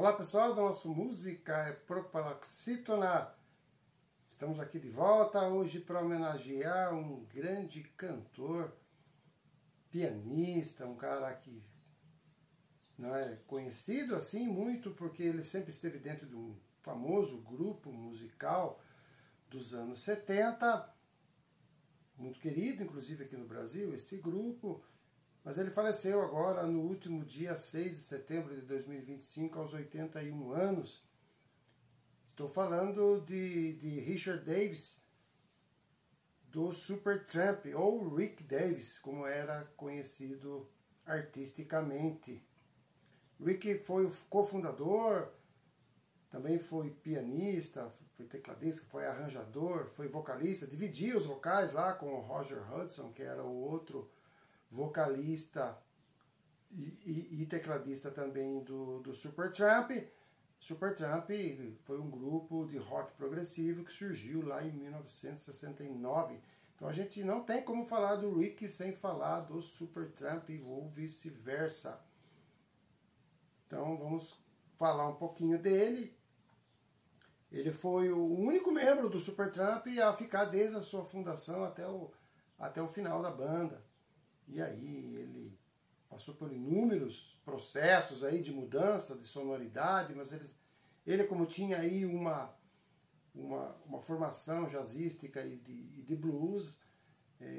Olá pessoal do nosso Música é Proparoxítona. Estamos aqui de volta hoje para homenagear um grande cantor, pianista, um cara que não é conhecido assim muito porque ele sempre esteve dentro de um famoso grupo musical dos anos 70, muito querido inclusive aqui no Brasil, esse grupo. Mas ele faleceu agora no último dia 6 de setembro de 2025, aos 81 anos. Estou falando de Richard Davis, do Supertramp, ou Rick Davis, como era conhecido artisticamente. Rick foi o cofundador, também foi pianista, foi tecladista, foi arranjador, foi vocalista, dividia os vocais lá com o Roger Hudson, que era o outro vocalista e tecladista também do Supertramp. Supertramp foi um grupo de rock progressivo que surgiu lá em 1969. Então a gente não tem como falar do Rick sem falar do Supertramp ou vice-versa. Então vamos falar um pouquinho dele. Ele foi o único membro do Supertramp a ficar desde a sua fundação até o final da banda. E aí ele passou por inúmeros processos aí de mudança, de sonoridade, mas ele como tinha aí uma formação jazzística e de blues,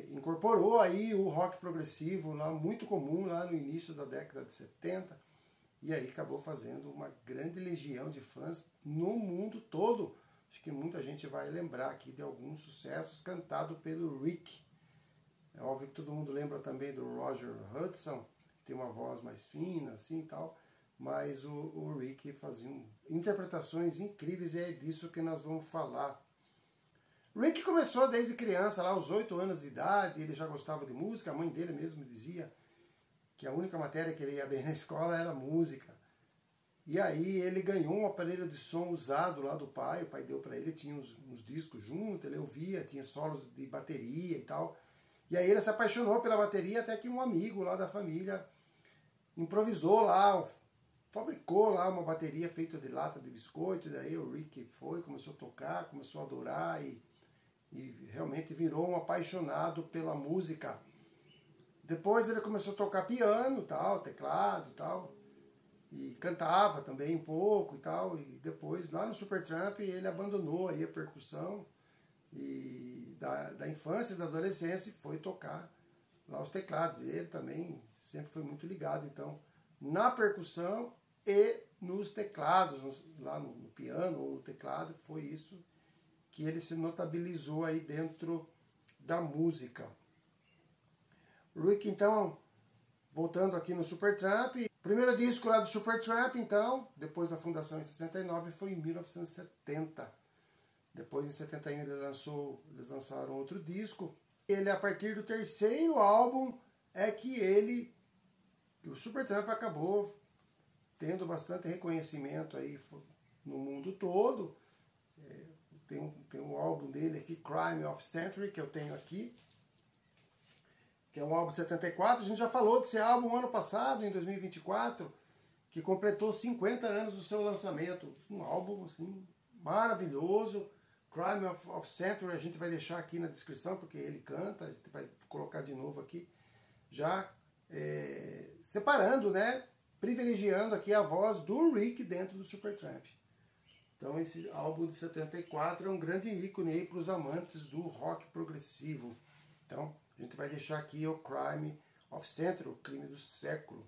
incorporou aí o rock progressivo, lá, muito comum lá no início da década de 70, e aí acabou fazendo uma grande legião de fãs no mundo todo. Acho que muita gente vai lembrar aqui de alguns sucessos cantados pelo Rick. É óbvio que todo mundo lembra também do Roger Hudson, que tem uma voz mais fina, assim e tal, mas o Rick fazia interpretações incríveis e é disso que nós vamos falar. Rick começou desde criança, lá aos 8 anos de idade, ele já gostava de música, a mãe dele mesmo dizia que a única matéria que ele ia bem na escola era música. E aí ele ganhou um aparelho de som usado lá do pai, o pai deu para ele, tinha uns discos junto, ele ouvia, tinha solos de bateria e tal. E aí ele se apaixonou pela bateria até que um amigo lá da família improvisou lá, fabricou lá uma bateria feita de lata de biscoito, e daí o Rick foi, começou a tocar, começou a adorar e realmente virou um apaixonado pela música. Depois ele começou a tocar piano, tal, teclado, tal, e cantava também um pouco e tal, e depois lá no Supertramp ele abandonou aí a percussão e da infância e da adolescência foi tocar lá os teclados. E ele também sempre foi muito ligado, então, na percussão e nos teclados, lá no piano ou no teclado, foi isso que ele se notabilizou aí dentro da música. Rick, então, voltando aqui no Supertramp, o primeiro disco lá do Supertramp, então, depois da fundação em 69, foi em 1970. Depois, em 71, eles lançaram outro disco. Ele, a partir do terceiro álbum, é que o Supertramp acabou tendo bastante reconhecimento aí no mundo todo. Tem um álbum dele aqui, Crime of Century, que eu tenho aqui, que é um álbum de 74. A gente já falou desse álbum ano passado, em 2024, que completou 50 anos do seu lançamento. Um álbum, assim, maravilhoso. Crime of Century, a gente vai deixar aqui na descrição, porque ele canta, a gente vai colocar de novo aqui, já separando, né, privilegiando aqui a voz do Rick dentro do Supertramp. Então esse álbum de 74 é um grande ícone aí para os amantes do rock progressivo. Então a gente vai deixar aqui o Crime of Century, o crime do século.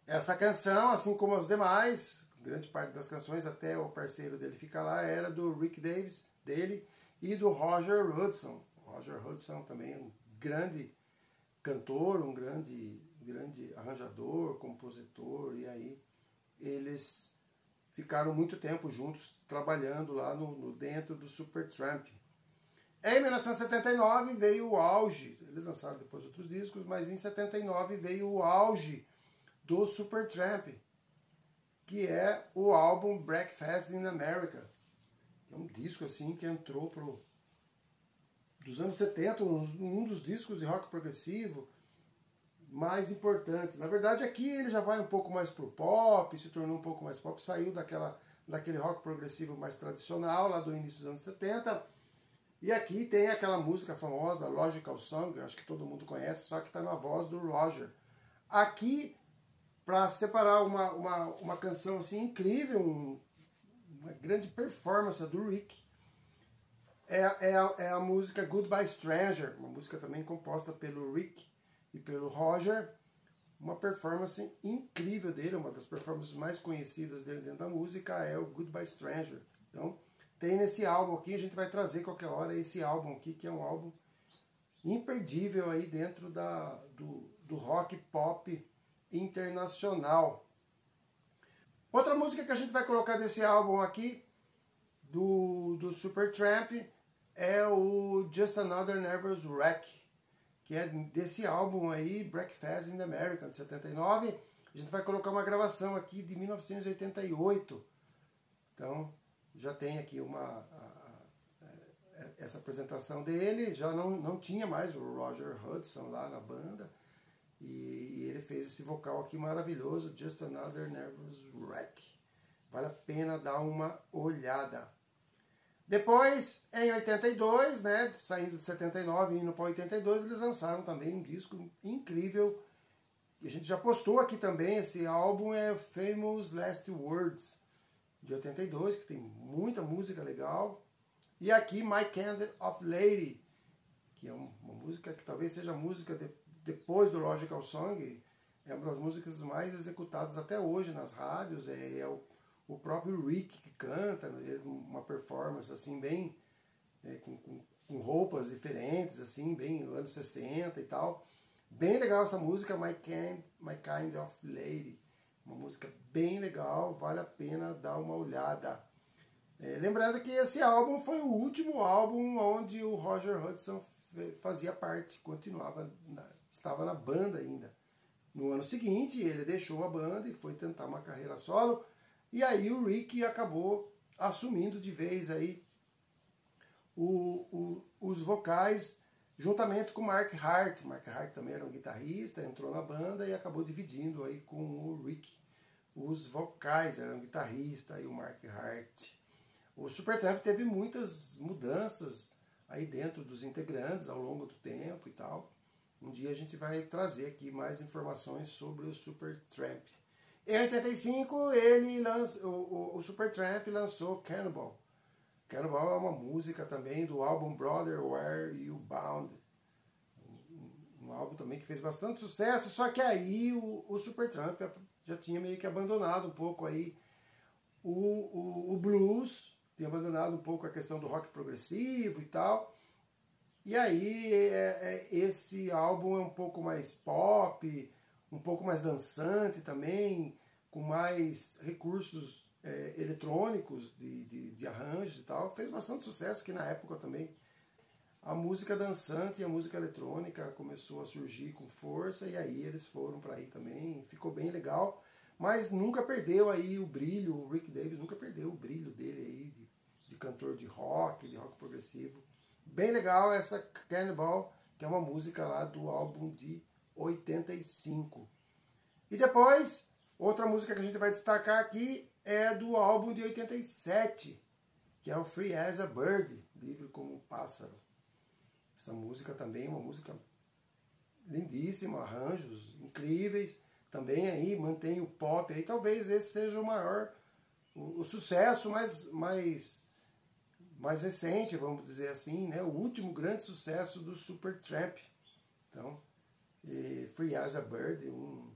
Essa canção, assim como as demais, grande parte das canções, até o parceiro dele fica lá, era do Rick Davis, dele, e do Roger Hudson. O Roger Hudson também é um grande cantor, um grande arranjador, compositor, e aí eles ficaram muito tempo juntos trabalhando lá dentro do Supertramp. Em 1979 veio o auge, eles lançaram depois outros discos, mas em 79 veio o auge do Supertramp, que é o álbum Breakfast in America. É um disco assim que entrou dos anos 70, um dos discos de rock progressivo mais importantes. Na verdade, aqui ele já vai um pouco mais pro pop, se tornou um pouco mais pop, saiu daquele rock progressivo mais tradicional, lá do início dos anos 70. E aqui tem aquela música famosa, Logical Song, acho que todo mundo conhece, só que está na voz do Roger. Aqui, para separar uma canção assim incrível, uma grande performance do Rick, é a música Goodbye Stranger, uma música também composta pelo Rick e pelo Roger, uma performance incrível dele, uma das performances mais conhecidas dele dentro da música é o Goodbye Stranger. Então, tem nesse álbum aqui, a gente vai trazer qualquer hora esse álbum aqui, que é um álbum imperdível aí dentro do rock pop internacional. Outra música que a gente vai colocar desse álbum aqui, do Supertramp, é o Just Another Nervous Wreck, que é desse álbum aí, Breakfast in America, de 79. A gente vai colocar uma gravação aqui de 1988. Então, já tem aqui essa apresentação dele. Já não tinha mais o Roger Hudson lá na banda. E ele fez esse vocal aqui maravilhoso, Just Another Nervous Wreck. Vale a pena dar uma olhada. Depois, em 82, né, saindo de 79 e indo para 82, eles lançaram também um disco incrível. E a gente já postou aqui também, esse álbum é Famous Last Words, de 82, que tem muita música legal. E aqui, My Kind of Lady, que é uma música que talvez seja a música depois do Logical Song, é uma das músicas mais executadas até hoje nas rádios, o próprio Rick que canta, uma performance assim bem com roupas diferentes, assim, bem anos 60 e tal. Bem legal essa música, My Kind of Lady. Uma música bem legal, vale a pena dar uma olhada. Lembrando que esse álbum foi o último álbum onde o Roger Hudson fazia parte, estava na banda ainda. No ano seguinte, ele deixou a banda e foi tentar uma carreira solo. E aí o Rick acabou assumindo de vez aí os vocais, juntamente com o Mark Hart. Mark Hart também era um guitarrista, entrou na banda e acabou dividindo aí com o Rick os vocais. Era um guitarrista e o Mark Hart. O Supertramp teve muitas mudanças aí dentro dos integrantes ao longo do tempo e tal. Um dia a gente vai trazer aqui mais informações sobre o Supertramp. Em 85, o Supertramp lançou Cannibal. Cannibal é uma música também do álbum Brother, Where You Bound. Um álbum também que fez bastante sucesso, só que aí o Supertramp já tinha meio que abandonado um pouco aí o blues, tinha abandonado um pouco a questão do rock progressivo e tal. E aí esse álbum é um pouco mais pop, um pouco mais dançante também, com mais recursos eletrônicos de arranjos e tal. Fez bastante sucesso, que na época também a música dançante e a música eletrônica começou a surgir com força, e aí eles foram para aí também, ficou bem legal, mas nunca perdeu aí o brilho, o Rick Davies nunca perdeu o brilho dele aí de cantor de rock progressivo. Bem legal essa Cannibal, que é uma música lá do álbum de 85. E depois, outra música que a gente vai destacar aqui é do álbum de 87, que é o Free as a Bird, livre como um pássaro. Essa música também é uma música lindíssima, arranjos incríveis, também aí mantém o pop, aí talvez esse seja o maior, o sucesso mais recente, vamos dizer assim, né? O último grande sucesso do Supertramp. Então, Free as a Bird, um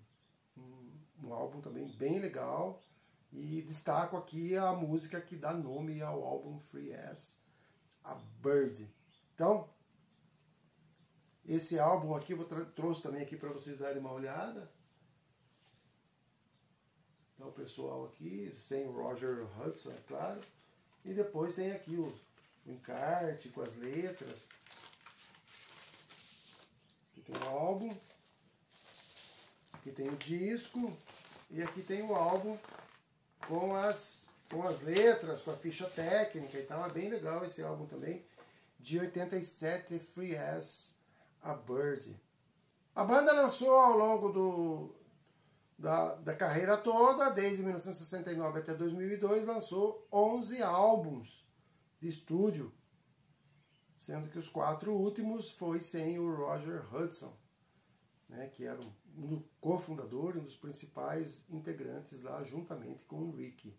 álbum também bem legal, e destaco aqui a música que dá nome ao álbum Free as a Bird. Então, esse álbum aqui eu trouxe também aqui para vocês darem uma olhada. Então, o pessoal aqui, sem o Roger Hudson, é claro. E depois tem aqui o encarte com as letras. Aqui tem o álbum. Aqui tem o disco. E aqui tem o álbum com as letras, com a ficha técnica e tal. É bem legal esse álbum também. De 87, Free as a Bird. A banda lançou ao longo da carreira toda, desde 1969 até 2002, lançou 11 álbuns de estúdio, sendo que os 4 últimos foi sem o Roger Hudson, né, que era um cofundador, um dos principais integrantes lá, juntamente com o Rick.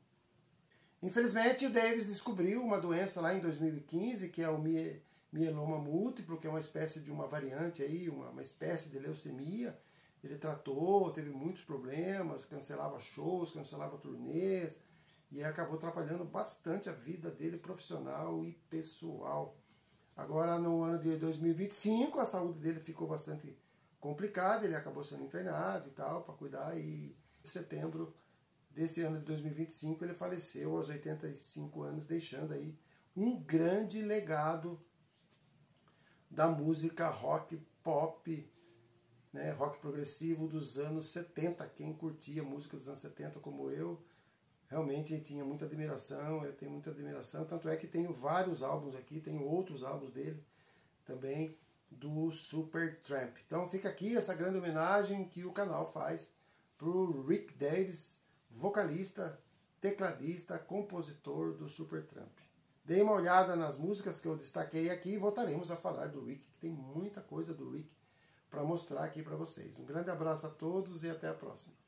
Infelizmente, o Davis descobriu uma doença lá em 2015, que é o mieloma múltiplo, que é uma espécie de uma variante aí, uma espécie de leucemia. Ele tratou, teve muitos problemas, cancelava shows, cancelava turnês, e acabou atrapalhando bastante a vida dele profissional e pessoal. Agora, no ano de 2025, a saúde dele ficou bastante complicada, ele acabou sendo internado e tal, para cuidar, e em setembro desse ano de 2025 ele faleceu aos 85 anos, deixando aí um grande legado da música rock pop, né, rock progressivo dos anos 70. Quem curtia música dos anos 70 como eu, realmente tinha muita admiração, eu tenho muita admiração, tanto é que tenho vários álbuns aqui, tenho outros álbuns dele também, do Supertramp. Então fica aqui essa grande homenagem que o canal faz para o Rick Davis, vocalista, tecladista, compositor do Supertramp. Dê uma olhada nas músicas que eu destaquei aqui e voltaremos a falar do Rick, que tem muita coisa do Rick para mostrar aqui para vocês. Um grande abraço a todos e até a próxima.